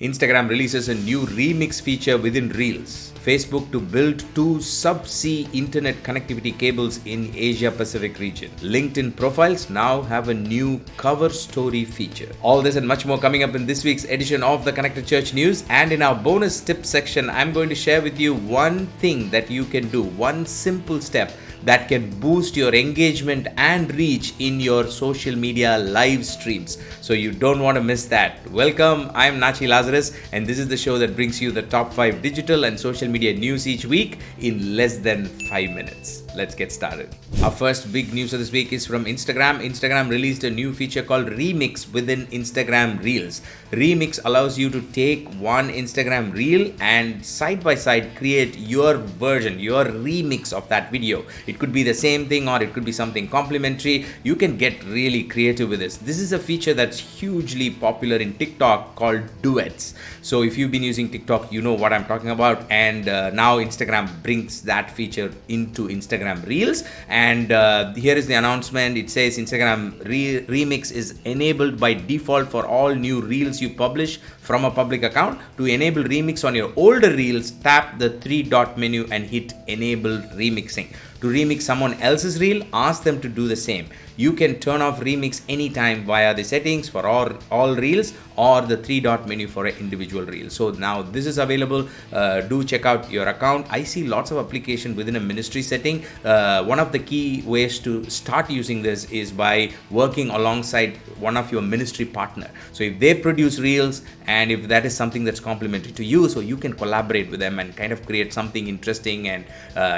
Instagram releases a new remix feature within Reels. Facebook to build 2 sub-sea internet connectivity cables in Asia Pacific region. LinkedIn profiles now have a new cover story feature. All this and much more coming up in this week's edition of the Connected Church News. And in our bonus tip section, I'm going to share with you one thing that you can do, one simple step that can boost your engagement and reach in your social media live streams. So you don't want to miss that. Welcome, I'm Nachi Lazarus, and this is the show that brings you the top 5 digital and social media news each week in less than 5 minutes. Let's get started. Our first big news of this week is from Instagram. Instagram released a new feature called Remix within Instagram Reels. Remix allows you to take one Instagram Reel and side by side create your version, your remix of that video. It could be the same thing or it could be something complementary. You can get really creative with this. This is a feature that's hugely popular in TikTok called Duets. So if you've been using TikTok, you know what I'm talking about. And now Instagram brings that feature into Instagram Reels. And here is the announcement. It says Instagram Remix is enabled by default for all new Reels you publish from a public account. To enable remix on your older Reels, tap the 3-dot menu and hit Enable Remixing. To remix someone else's reel, ask them to do the same. You can turn off remix anytime via the settings for all reels or the 3-dot menu for an individual reel. So now this is available. Do check out your account. I see lots of application within a ministry setting. One of the key ways to start using this is by working alongside one of your ministry partner. So if they produce reels and if that is something that's complementary to you, so you can collaborate with them and kind of create something interesting and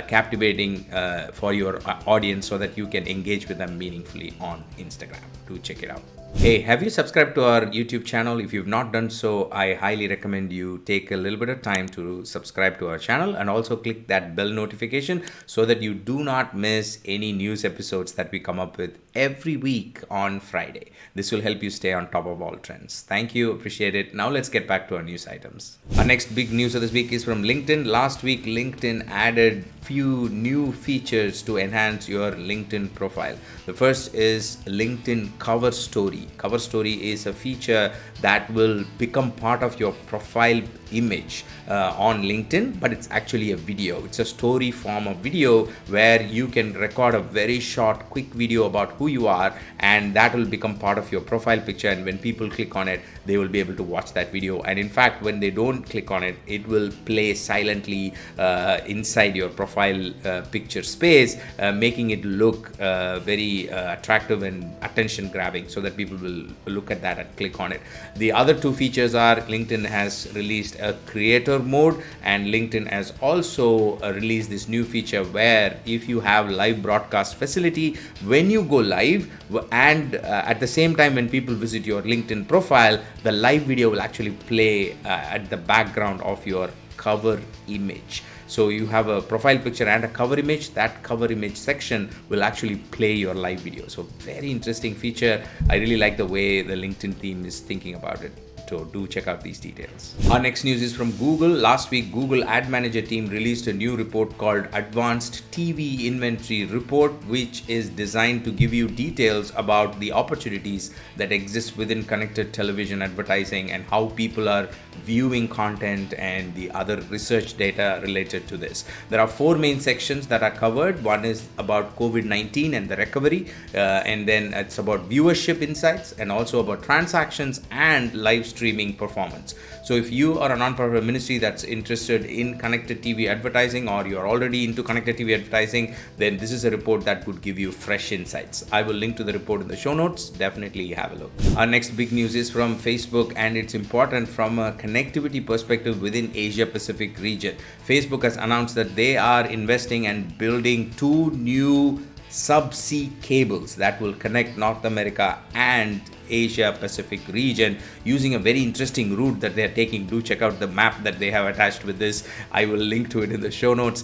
captivating for your audience so that you can engage with them meaningfully on Instagram. Do check it out. Hey, have you subscribed to our YouTube channel? If you've not done so, I highly recommend you take a little bit of time to subscribe to our channel and also click that bell notification so that you do not miss any news episodes that we come up with every week on Friday. This will help you stay on top of all trends. Thank you, appreciate it. Now let's get back to our news items. Our next big news of this week is from LinkedIn. Last week, LinkedIn added few new features to enhance your LinkedIn profile. The first is LinkedIn Cover Story. Cover Story is a feature that will become part of your profile image on LinkedIn, but it's actually a video. It's a story form of video where you can record a very short, quick video about who you are, and that will become part of your profile picture. And when people click on it, they will be able to watch that video. And in fact, when they don't click on it, it will play silently inside your profile picture space, making it look very attractive and attention grabbing so that people will look at that and click on it. The other two features are LinkedIn has released a creator mode, and LinkedIn has also released this new feature where if you have live broadcast facility, when you go live and at the same time when people visit your LinkedIn profile, the live video will actually play at the background of your cover image. So you have a profile picture and a cover image. That cover image section will actually play your live video. So very interesting feature. I really like the way the LinkedIn team is thinking about it. So do check out these details. Our next news is from Google. Last week, Google Ad Manager team released a new report called Advanced TV Inventory Report, which is designed to give you details about the opportunities that exist within connected television advertising and how people are viewing content and the other research data related to this. There are 4 main sections that are covered. One is about COVID-19 and the recovery, and then it's about viewership insights and also about transactions and live streaming performance. So if you are a non-profit ministry that's interested in connected TV advertising, or you're already into connected TV advertising, then this is a report that would give you fresh insights. I will link to the report in the show notes. Definitely have a look. Our next big news is from Facebook, and it's important from a connectivity perspective within Asia Pacific region. Facebook has announced that they are investing and building 2 new subsea cables that will connect North America and Asia Pacific region using a very interesting route that they are taking. Do check out the map that they have attached with this. I will link to it in the show notes.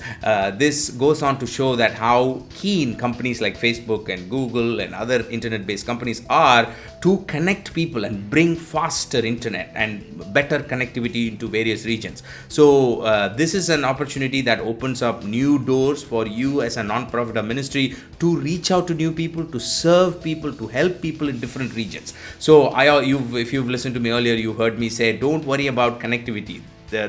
This goes on to show that how keen companies like Facebook and Google and other internet-based companies are to connect people and bring faster internet and better connectivity into various regions. So this is an opportunity that opens up new doors for you as a non-profit or ministry to reach out to new people, to serve people, to help people in different regions. audience. So if you've listened to me earlier, you heard me say, don't worry about connectivity.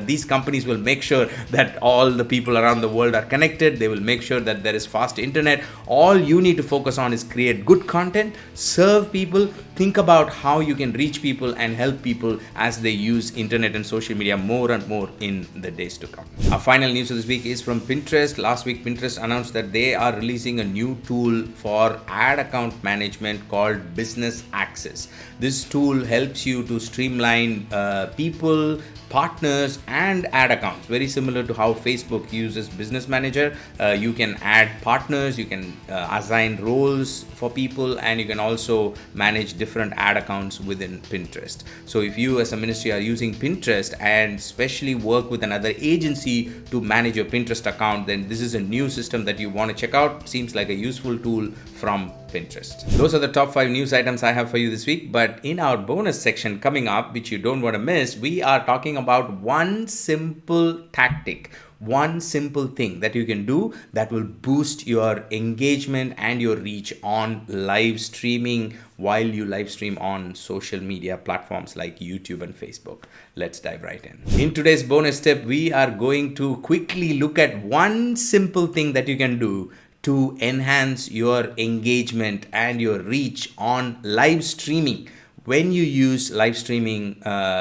These companies will make sure that all the people around the world are connected. They will make sure that there is fast internet. All you need to focus on is create good content, serve people, think about how you can reach people and help people as they use internet and social media more and more in the days to come. Our final news of this week is from Pinterest. Last week, Pinterest announced that they are releasing a new tool for ad account management called Business Access. This tool helps you to streamline people, partners and ad accounts, very similar to how Facebook uses Business Manager. You can add partners, you can assign roles for people, and you can also manage different ad accounts within Pinterest. So if you as a ministry are using Pinterest and especially work with another agency to manage your Pinterest account, then this is a new system that you want to check out. Seems like a useful tool from Pinterest. Those are the top 5 news items I have for you this week. But in our bonus section coming up, which you don't want to miss, we are talking about one simple tactic, one simple thing that you can do that will boost your engagement and your reach on live streaming while you live stream on social media platforms like YouTube and Facebook. Let's dive right in. In today's bonus tip, we are going to quickly look at one simple thing that you can do to enhance your engagement and your reach on live streaming. When you use live streaming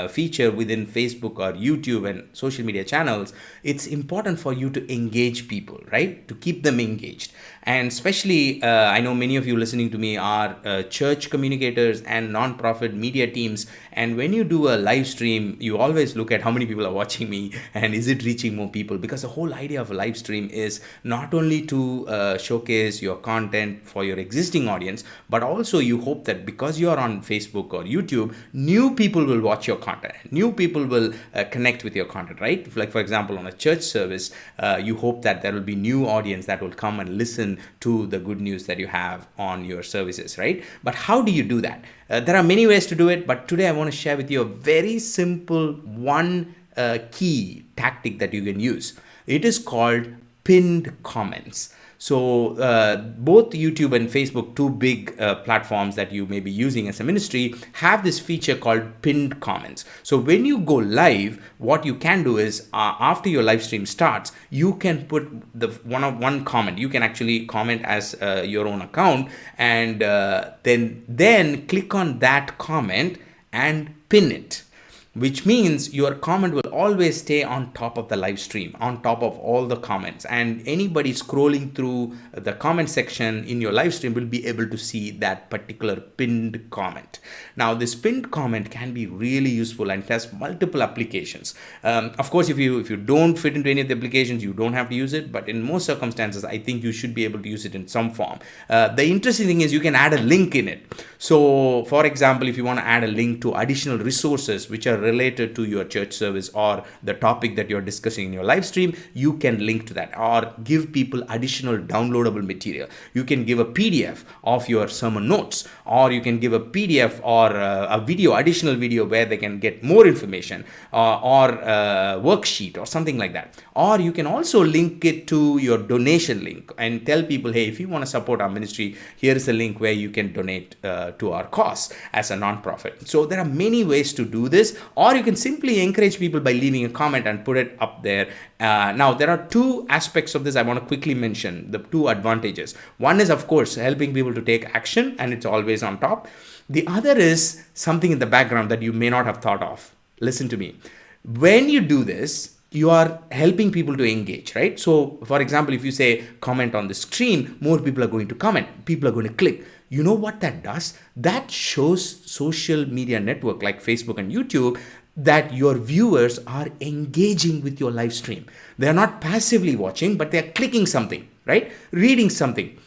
feature within Facebook or YouTube and social media channels, it's important for you to engage people, right? To keep them engaged. And especially, I know many of you listening to me are church communicators and nonprofit media teams. And when you do a live stream, you always look at how many people are watching me and is it reaching more people? Because the whole idea of a live stream is not only to showcase your content for your existing audience, but also you hope that because you are on Facebook or YouTube, new people will watch your content. New people will connect with your content, right? Like for example, on a church service, you hope that there will be new audience that will come and listen to the good news that you have on your services, right? But how do you do that? There are many ways to do it, but today I want to share with you a very simple one key tactic that you can use. It is called pinned comments. So both YouTube and Facebook, two big platforms that you may be using as a ministry, have this feature called pinned comments. So when you go live, what you can do is after your live stream starts, you can put the one comment. You can actually comment as your own account, and then click on that comment and pin it, which means your comment will always stay on top of the live stream, on top of all the comments, and anybody scrolling through the comment section in your live stream will be able to see that particular pinned comment. Now, this pinned comment can be really useful and it has multiple applications. Of course, if you don't fit into any of the applications, you don't have to use it, but in most circumstances, I think you should be able to use it in some form. The interesting thing is you can add a link in it. So, for example, if you want to add a link to additional resources which are related to your church service or the topic that you're discussing in your live stream, you can link to that or give people additional downloadable material. You can give a PDF of your sermon notes, or you can give a PDF or a video, additional video where they can get more information, or a worksheet or something like that. Or you can also link it to your donation link and tell people, hey, if you want to support our ministry, here's a link where you can donate to our cause as a nonprofit. So there are many ways to do this, or you can simply encourage people by leaving a comment and put it up there. Now, there are two aspects of this I want to quickly mention, the two advantages. One is, of course, helping people to take action, and it's always on top. The other is something in the background that you may not have thought of. Listen to me. When you do this, you are helping people to engage, right? So, for example, if you say comment on the screen, more people are going to comment. People are going to click. You know what that does? That shows social media network like Facebook and YouTube that your viewers are engaging with your live stream. They are not passively watching, but they are clicking something, right? Reading something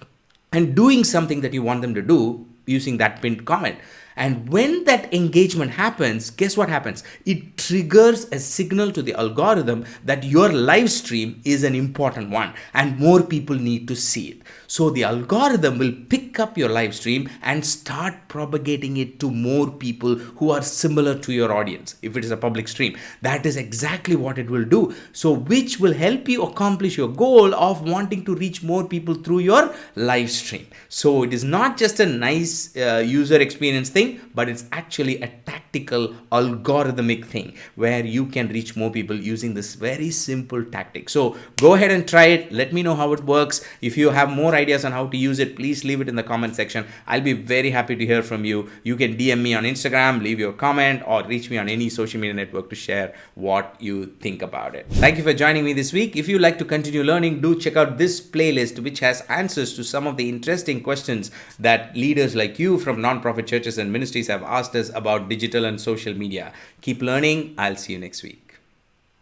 and doing something that you want them to do using that pinned comment. And when that engagement happens, guess what happens? It triggers a signal to the algorithm that your live stream is an important one and more people need to see it. So the algorithm will pick up your live stream and start propagating it to more people who are similar to your audience. If it is a public stream, that is exactly what it will do. So which will help you accomplish your goal of wanting to reach more people through your live stream. So it is not just a nice user experience thing. thing, but it's actually a tactical algorithmic thing where you can reach more people using this very simple tactic. So go ahead and try it. Let me know how it works. If you have more ideas on how to use it, please leave it in the comment section. I'll be very happy to hear from you. You can DM me on Instagram, leave your comment, or reach me on any social media network to share what you think about it. Thank you for joining me this week. If you like to continue learning, do check out this playlist, which has answers to some of the interesting questions that leaders like you from nonprofit churches and ministries have asked us about digital and social media. Keep learning. I'll see you next week.